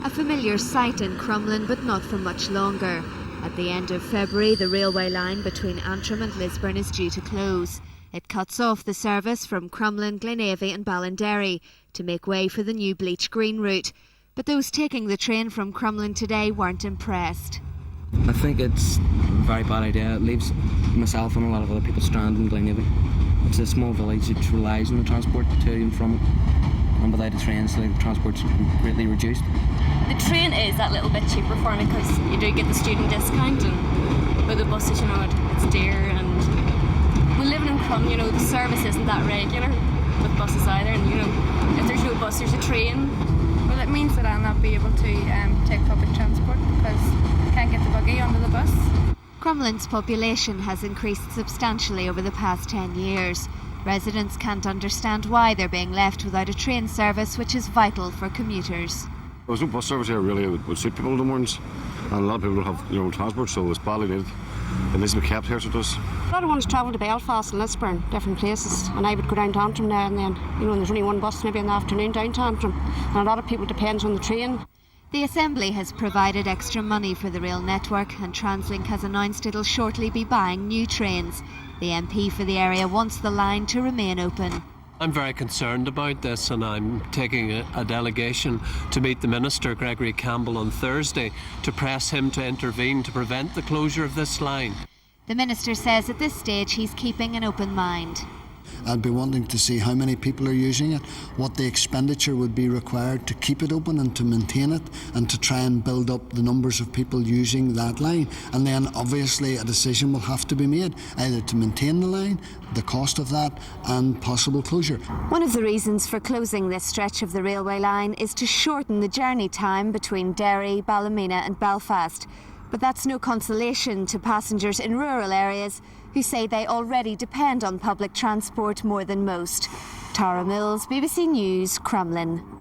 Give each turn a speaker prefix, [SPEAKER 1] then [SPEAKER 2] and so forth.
[SPEAKER 1] A familiar sight in Crumlin, but not for much longer. At the end of February, the railway line between Antrim and Lisburn is due to close. It cuts off the service from Crumlin, Glenavy and Ballinderry to make way for the new Bleach Green route. But those taking the train from Crumlin today weren't impressed.
[SPEAKER 2] I think it's a very bad idea. It leaves myself and a lot of other people stranded in Glenavy. It's a small village that relies on the transport to and from it. And without the trains, the transport's greatly reduced.
[SPEAKER 3] The train is that little bit cheaper for me because you do get the student discount, and with the buses, it's dear. And we live in Crumlin, the service isn't that regular with buses either. And if there's no bus, there's a train.
[SPEAKER 4] Well, it means that I'll not be able to take public transport because I can't get the buggy onto the bus.
[SPEAKER 1] Crumlin's population has increased substantially over the past 10 years. Residents can't understand why they're being left without a train service which is vital for commuters.
[SPEAKER 5] There's no bus service here really would suit people in the mornings, and a lot of people have transport, so it's badly needed. It needs to be kept here, so it does.
[SPEAKER 6] A lot of ones travel to Belfast and Lisburn, different places, and I would go down to Antrim now and then. There's only one bus maybe in the afternoon down to Antrim, and a lot of people depends on the train.
[SPEAKER 1] The Assembly has provided extra money for the rail network, and Translink has announced it'll shortly be buying new trains. The MP for the area wants the line to remain open.
[SPEAKER 7] I'm very concerned about this, and I'm taking a delegation to meet the Minister, Gregory Campbell, on Thursday to press him to intervene to prevent the closure of this line.
[SPEAKER 1] The Minister says at this stage he's keeping an open mind.
[SPEAKER 8] I'd be wanting to see how many people are using it, what the expenditure would be required to keep it open and to maintain it, and to try and build up the numbers of people using that line. And then obviously a decision will have to be made, either to maintain the line, the cost of that, and possible closure.
[SPEAKER 1] One of the reasons for closing this stretch of the railway line is to shorten the journey time between Derry, Ballymena and Belfast. But that's no consolation to passengers in rural areas who say they already depend on public transport more than most. Tara Mills, BBC News, Crumlin.